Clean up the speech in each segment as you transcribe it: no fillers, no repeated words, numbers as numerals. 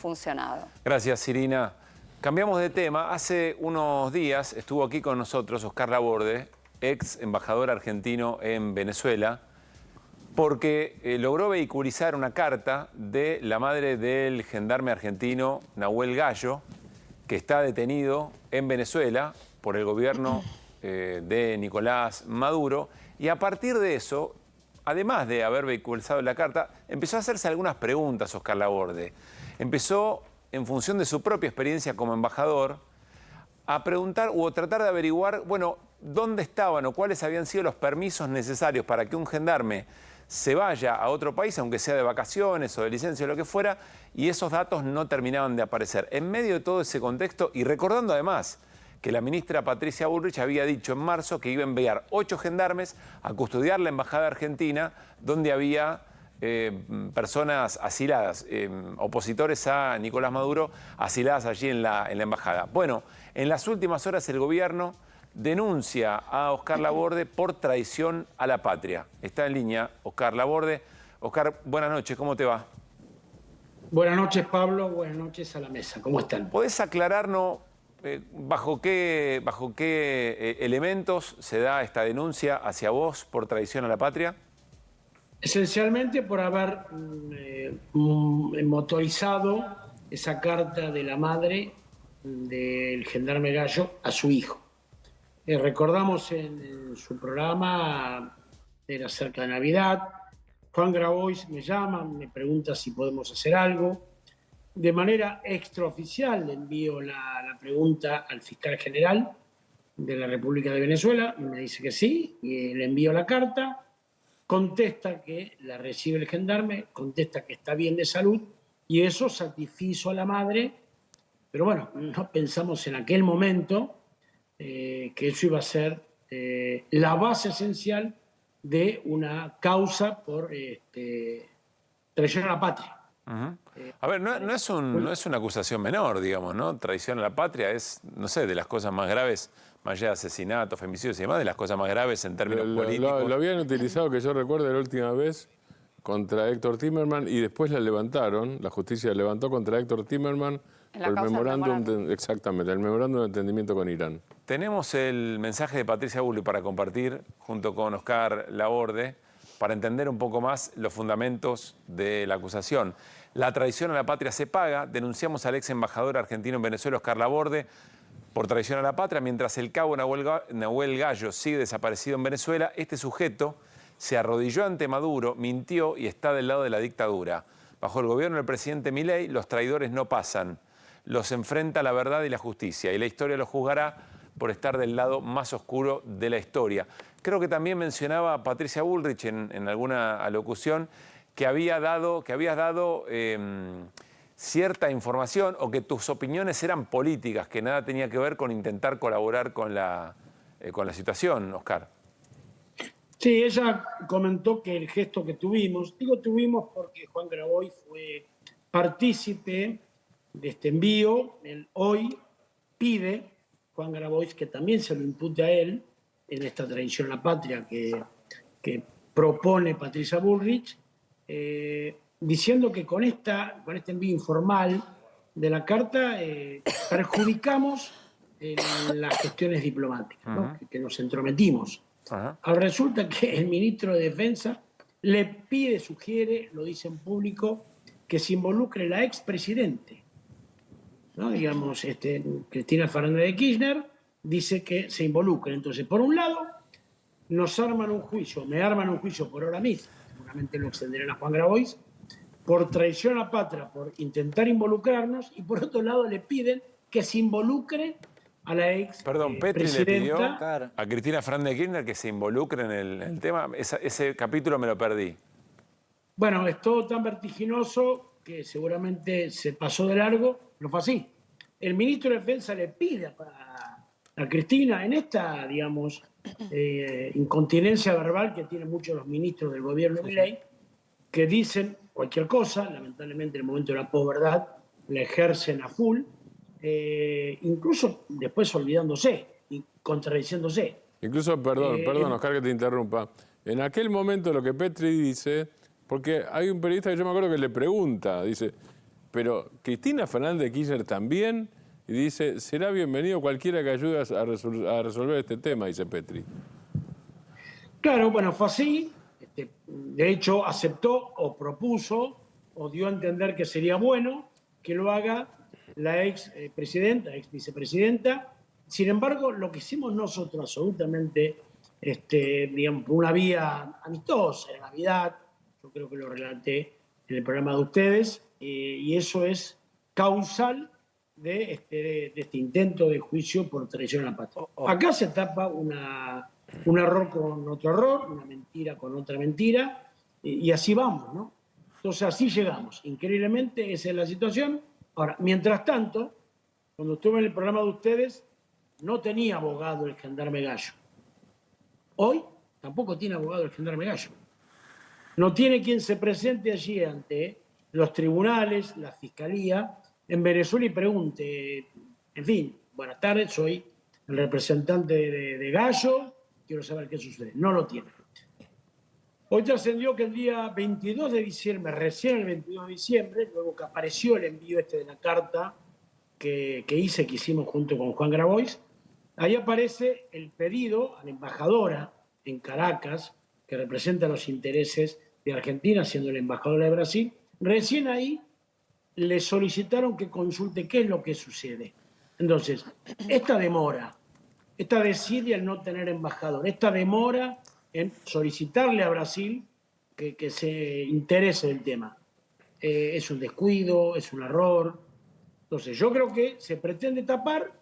funcionado. Gracias, Irina. Cambiamos de tema. Hace unos días estuvo aquí con nosotros Oscar Laborde, ex embajador argentino en Venezuela, porque logró vehiculizar una carta de la madre del gendarme argentino Nahuel Gallo, que está detenido en Venezuela por el gobierno de Nicolás Maduro. Y a partir de eso, además de haber vehiculizado la carta, empezó a hacerse algunas preguntas Oscar Laborde. Empezó, en función de su propia experiencia como embajador, a preguntar o tratar de averiguar, bueno, dónde estaban o cuáles habían sido los permisos necesarios para que un gendarme se vaya a otro país, aunque sea de vacaciones o de licencia o lo que fuera, y esos datos no terminaban de aparecer. En medio de todo ese contexto, y recordando además que la ministra Patricia Bullrich había dicho en marzo que iba a enviar 8 gendarmes a custodiar la embajada argentina, donde había personas asiladas, opositores a Nicolás Maduro, asiladas allí en la embajada. Bueno, en las últimas horas el gobierno denuncia a Oscar Laborde por traición a la patria. Está en línea Oscar Laborde. Oscar, buenas noches, ¿cómo te va? Buenas noches, Pablo. Buenas noches a la mesa. ¿Cómo están? ¿Podés aclararnos bajo qué elementos se da esta denuncia hacia vos por traición a la patria? Esencialmente por haber motorizado esa carta de la madre del gendarme Gallo a su hijo. Recordamos en su programa, era cerca de Navidad, Juan Grabois me llama, me pregunta si podemos hacer algo. De manera extraoficial le envío la pregunta al fiscal general de la República de Venezuela, y me dice que sí, y le envío la carta. Contesta que la recibe el gendarme, contesta que está bien de salud, y eso satisfizo a la madre, pero bueno, no pensamos en aquel momento que eso iba a ser la base esencial de una causa por traición a la patria. A ver, no es una acusación menor, digamos, ¿no? Traición a la patria es, no sé, de las cosas más graves, más allá de asesinatos, femicidios y demás, de las cosas más graves en términos políticos. Lo habían utilizado, que yo recuerdo, la última vez contra Héctor Timerman y después la levantaron, la justicia levantó contra Héctor Timerman por el memorándum, exactamente, el memorándum de entendimiento con Irán. Tenemos el mensaje de Patricia Bullrich para compartir junto con Oscar Laborde para entender un poco más los fundamentos de la acusación. La traición a la patria se paga. Denunciamos al ex embajador argentino en Venezuela, Oscar Laborde, por traición a la patria. Mientras el cabo Nahuel Gallo sigue desaparecido en Venezuela, este sujeto se arrodilló ante Maduro, mintió y está del lado de la dictadura. Bajo el gobierno del presidente Milei, los traidores no pasan. Los enfrenta la verdad y la justicia. Y la historia los juzgará por estar del lado más oscuro de la historia. Creo que también mencionaba Patricia Bullrich en alguna alocución que habías dado cierta información o que tus opiniones eran políticas, que nada tenía que ver con intentar colaborar con la situación, Oscar. Sí, ella comentó que el gesto que tuvimos, digo tuvimos porque Juan Grabois fue partícipe de este envío. Él hoy pide, Juan Grabois, que también se lo impute a él en esta traición a la patria que propone Patricia Bullrich, diciendo que con este envío informal de la carta perjudicamos las gestiones diplomáticas, ¿no? que nos entrometimos. Ahora resulta que el ministro de Defensa le pide, sugiere, lo dice en público, que se involucre la expresidente, ¿no? Digamos, Cristina Fernández de Kirchner dice que se involucre. Entonces, por un lado, nos arman un juicio, me arman un juicio por hora misma, seguramente lo extenderán a Juan Grabois, por traición a la patria, por intentar involucrarnos, y por otro lado le piden que se involucre a la ex Petri le pidió presidenta a Cristina Fernández de Kirchner que se involucre en el tema. Ese capítulo me lo perdí. Bueno, es todo tan vertiginoso que seguramente se pasó de largo, no fue así. El ministro de Defensa le pide a Cristina, en esta, digamos, incontinencia verbal que tienen muchos los ministros del gobierno de Milei, que dicen cualquier cosa, lamentablemente en el momento de la posverdad la ejercen a full, incluso después olvidándose y contradiciéndose. Incluso, perdón, Oscar, que te interrumpa. En aquel momento lo que Petri dice, porque hay un periodista que yo me acuerdo que le pregunta, dice, pero Cristina Fernández de Kirchner también, y dice, será bienvenido cualquiera que ayude a resolver este tema, dice Petri. Claro, bueno, fue así. De hecho, aceptó o propuso o dio a entender que sería bueno que lo haga la ex presidenta, ex vicepresidenta. Sin embargo, lo que hicimos nosotros absolutamente, digamos, por una vía amistosa, en Navidad, yo creo que lo relaté en el programa de ustedes, y eso es causal de este intento de juicio por traición a la patria. Acá se tapa un error con otro error, una mentira con otra mentira, y así vamos, ¿no? Entonces así llegamos. Increíblemente esa es la situación. Ahora, mientras tanto, cuando estuve en el programa de ustedes, no tenía abogado el gendarme Gallo. Hoy tampoco tiene abogado el gendarme Gallo. No tiene quien se presente allí ante los tribunales, la fiscalía, en Venezuela y pregunte, en fin, buenas tardes, soy el representante de Gallo, quiero saber qué sucede. No lo tiene. Hoy trascendió que el día 22 de diciembre, recién el 22 de diciembre, luego que apareció el envío de la carta que hicimos junto con Juan Grabois, ahí aparece el pedido a la embajadora en Caracas, que representa los intereses de Argentina, siendo la embajadora de Brasil. Recién ahí le solicitaron que consulte qué es lo que sucede. Entonces, esta demora, esta desidia en no tener embajador, esta demora en solicitarle a Brasil que se interese del tema, es un descuido, es un error. Entonces, yo creo que se pretende tapar,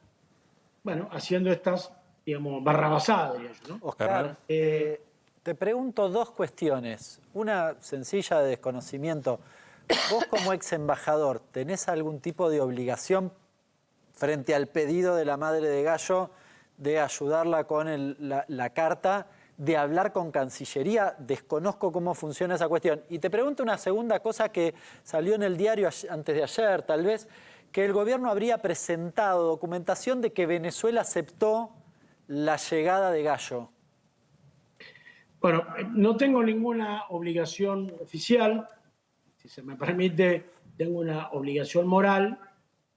bueno, haciendo estas, digamos, barrabasadas, ¿no? Oscar, te pregunto dos cuestiones. Una sencilla de desconocimiento. Vos como ex embajador, ¿tenés algún tipo de obligación frente al pedido de la madre de Gallo de ayudarla con la carta, de hablar con Cancillería? Desconozco cómo funciona esa cuestión. Y te pregunto una segunda cosa que salió en el diario antes de ayer, tal vez, que el gobierno habría presentado documentación de que Venezuela aceptó la llegada de Gallo. Bueno, no tengo ninguna obligación oficial. Si se me permite, tengo una obligación moral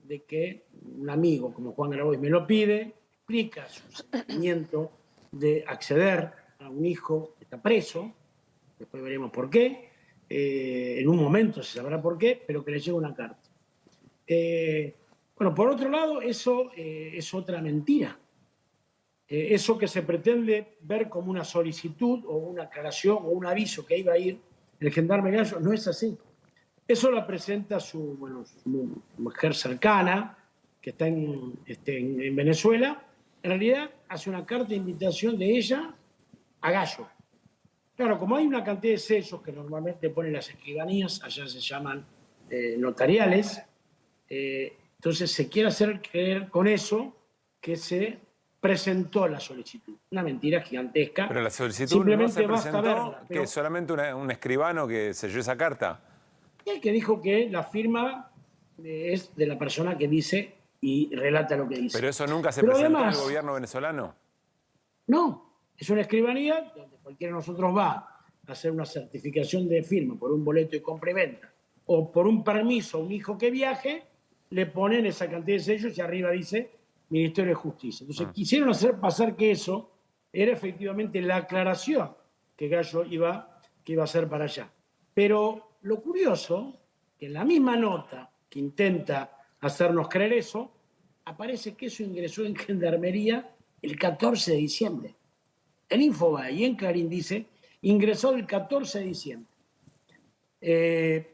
de que un amigo como Juan Grabois me lo pide, explica su sentimiento de acceder a un hijo que está preso, después veremos por qué, en un momento se sabrá por qué, pero que le llega una carta. Bueno, por otro lado, eso es otra mentira. Eso que se pretende ver como una solicitud o una aclaración o un aviso que iba a ir el gendarme Gallo, no es así. Eso la presenta su mujer cercana, que está en Venezuela. En realidad hace una carta de invitación de ella a Gallo. Claro, como hay una cantidad de sellos que normalmente ponen las escribanías, allá se llaman notariales, entonces se quiere hacer creer con eso que se presentó la solicitud. Una mentira gigantesca. Pero la solicitud simplemente no se presentó, verla, que es solamente un escribano que selló esa carta. El que dijo que la firma es de la persona que dice y relata lo que dice. Pero eso nunca se presentó al gobierno venezolano. No, es una escribanía donde cualquiera de nosotros va a hacer una certificación de firma por un boleto de compra y venta o por un permiso a un hijo que viaje, le ponen esa cantidad de sellos y arriba dice Ministerio de Justicia. Entonces quisieron hacer pasar que eso era efectivamente la aclaración que Gallo iba a hacer para allá. Pero lo curioso, que en la misma nota que intenta hacernos creer eso, aparece que eso ingresó en Gendarmería el 14 de diciembre. En Infobae y en Clarín dice, ingresó el 14 de diciembre.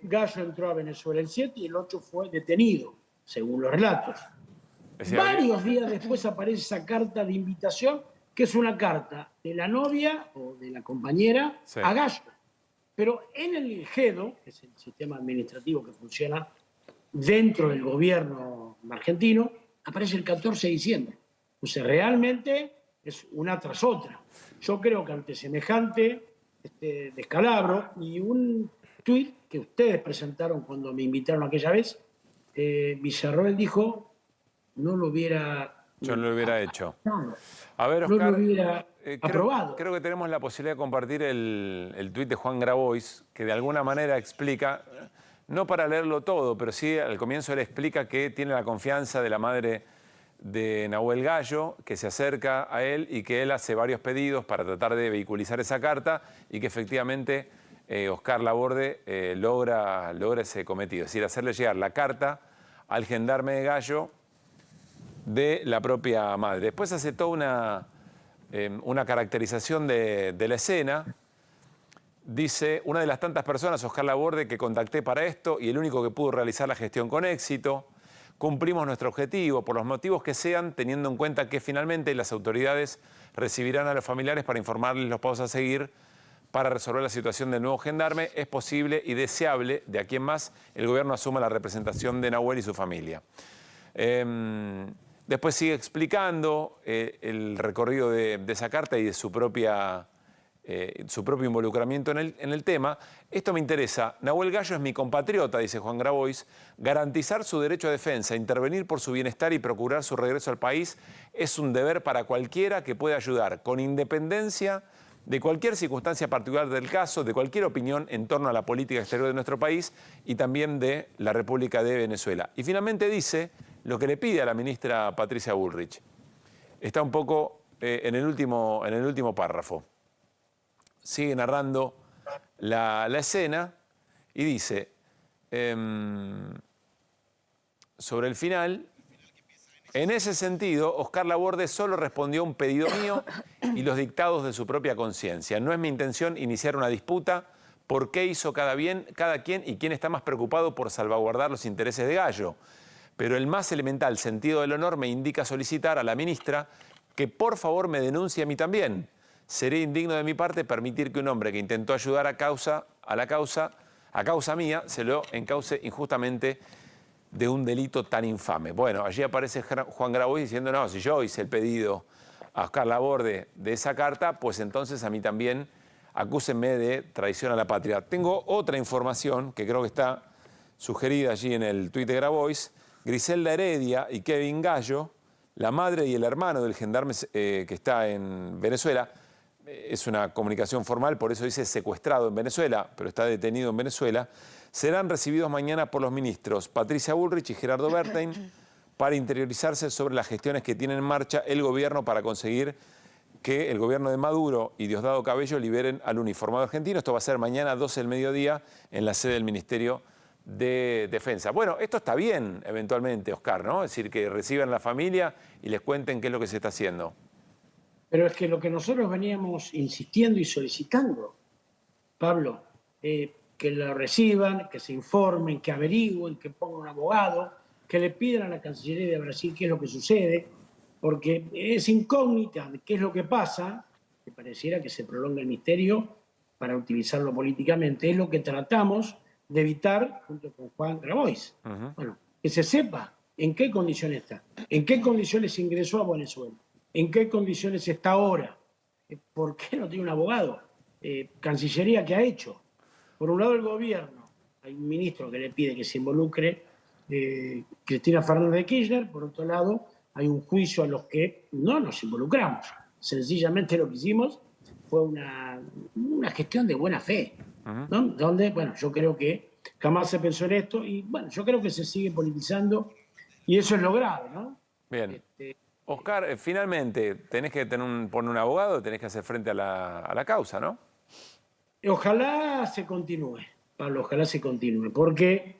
Gallo entró a Venezuela el 7 y el 8 fue detenido, según los relatos. Varios días después aparece esa carta de invitación, que es una carta de la novia o de la compañera a Gallo. Pero en el GEDO, que es el sistema administrativo que funciona dentro del gobierno argentino, aparece el 14 de diciembre. O sea, realmente es una tras otra. Yo creo que ante semejante descalabro y un tuit que ustedes presentaron cuando me invitaron aquella vez, Villarroel dijo, no lo hubiera... Yo no lo hubiera hecho. No, a ver, Oscar, no lo hubiera aprobado. Creo que tenemos la posibilidad de compartir el tuit de Juan Grabois, que de alguna manera explica no para leerlo todo, pero sí al comienzo él explica que tiene la confianza de la madre de Nahuel Gallo, que se acerca a él y que él hace varios pedidos para tratar de vehiculizar esa carta y que efectivamente Oscar Laborde logra ese cometido, es decir, hacerle llegar la carta al gendarme de Gallo de la propia madre. Después hace toda una caracterización de la escena. Dice, una de las tantas personas, Oscar Laborde, que contacté para esto y el único que pudo realizar la gestión con éxito. Cumplimos nuestro objetivo, por los motivos que sean, teniendo en cuenta que finalmente las autoridades recibirán a los familiares para informarles los pasos a seguir para resolver la situación del nuevo gendarme. Es posible y deseable, de aquí en más, el gobierno asuma la representación de Nahuel y su familia. Después sigue explicando el recorrido de esa carta y de su propio involucramiento en el tema. Esto me interesa. Nahuel Gallo es mi compatriota, dice Juan Grabois. Garantizar su derecho a defensa, intervenir por su bienestar y procurar su regreso al país es un deber para cualquiera que pueda ayudar, con independencia de cualquier circunstancia particular del caso, de cualquier opinión en torno a la política exterior de nuestro país y también de la República de Venezuela. Y finalmente dice lo que le pide a la ministra Patricia Bullrich. Está un poco en el último párrafo. Sigue narrando la escena y dice, sobre el final, en ese sentido, Oscar Laborde solo respondió a un pedido mío y los dictados de su propia conciencia. No es mi intención iniciar una disputa por qué hizo cada quien y quién está más preocupado por salvaguardar los intereses de Gallo. Pero el más elemental sentido del honor me indica solicitar a la ministra que por favor me denuncie a mí también. Seré indigno de mi parte permitir que un hombre que intentó ayudar a causa mía se lo encauce injustamente de un delito tan infame. Bueno, allí aparece Juan Grabois diciendo, no, si yo hice el pedido a Oscar Laborde de esa carta, pues entonces a mí también acúsenme de traición a la patria. Tengo otra información que creo que está sugerida allí en el tuit de Grabois. Griselda Heredia y Kevin Gallo, la madre y el hermano del gendarme que está en Venezuela, es una comunicación formal, por eso dice secuestrado en Venezuela, pero está detenido en Venezuela, serán recibidos mañana por los ministros Patricia Bullrich y Gerardo Bertein para interiorizarse sobre las gestiones que tiene en marcha el gobierno para conseguir que el gobierno de Maduro y Diosdado Cabello liberen al uniformado argentino. Esto va a ser mañana 12 del mediodía en la sede del Ministerio de Defensa. Bueno, esto está bien eventualmente, Oscar, ¿no? Es decir, que reciban la familia y les cuenten qué es lo que se está haciendo. Pero es que lo que nosotros veníamos insistiendo y solicitando, Pablo, que lo reciban, que se informen, que averigüen, que pongan un abogado, que le pidan a la Cancillería de Brasil qué es lo que sucede, porque es incógnita de qué es lo que pasa, que pareciera que se prolonga el misterio para utilizarlo políticamente. Es lo que tratamos de evitar junto con Juan Grabois. Bueno, que se sepa en qué condiciones está, en qué condiciones ingresó a Venezuela, en qué condiciones está ahora, por qué no tiene un abogado, Cancillería, ¿qué ha hecho? Por un lado el gobierno, hay un ministro que le pide que se involucre Cristina Fernández de Kirchner, por otro lado hay un juicio a los que no nos involucramos, sencillamente lo que hicimos fue una gestión de buena fe, ¿no? Donde, bueno, yo creo que jamás se pensó en esto y, bueno, yo creo que se sigue politizando y eso es lo grave, ¿no? Bien. Oscar, finalmente, tenés que poner un abogado, tenés que hacer frente a la causa, ¿no? Ojalá se continúe, Pablo, ojalá se continúe, porque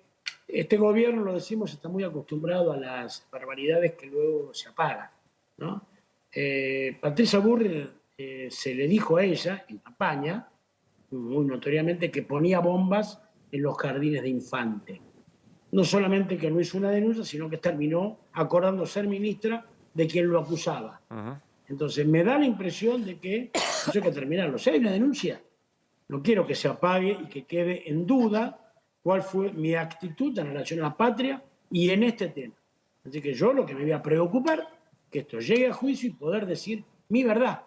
este gobierno, lo decimos, está muy acostumbrado a las barbaridades que luego se apagan, ¿no? Patricia Bullrich se le dijo a ella en campaña, muy notoriamente, que ponía bombas en los jardines de Infante. No solamente que no hizo una denuncia, sino que terminó acordando ser ministra de quien lo acusaba. Entonces, me da la impresión de que eso hay que terminarlo. Si hay una denuncia, no quiero que se apague y que quede en duda cuál fue mi actitud en relación a la patria y en este tema. Así que yo lo que me voy a preocupar que esto llegue a juicio y poder decir mi verdad,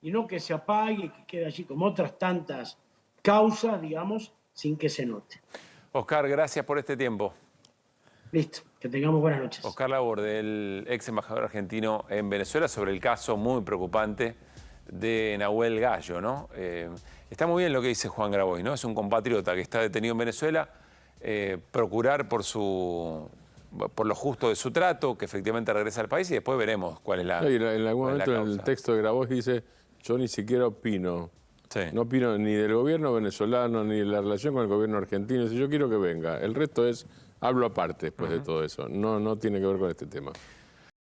y no que se apague y que quede allí como otras tantas causas, digamos, sin que se note. Oscar, gracias por este tiempo. Listo, que tengamos buenas noches. Oscar Laborde, el ex embajador argentino en Venezuela, sobre el caso muy preocupante de Nahuel Gallo, ¿no? Está muy bien lo que dice Juan Grabois, ¿no? Es un compatriota que está detenido en Venezuela. procurar por lo justo de su trato, que efectivamente regrese al país y después veremos cuál es la No, y en algún cuál es la momento en el causa. texto de Grabois dice, yo ni siquiera opino. Sí. No opino ni del gobierno venezolano, ni de la relación con el gobierno argentino. Dice, yo quiero que venga. El resto es, hablo aparte después de todo eso. No tiene que ver con este tema.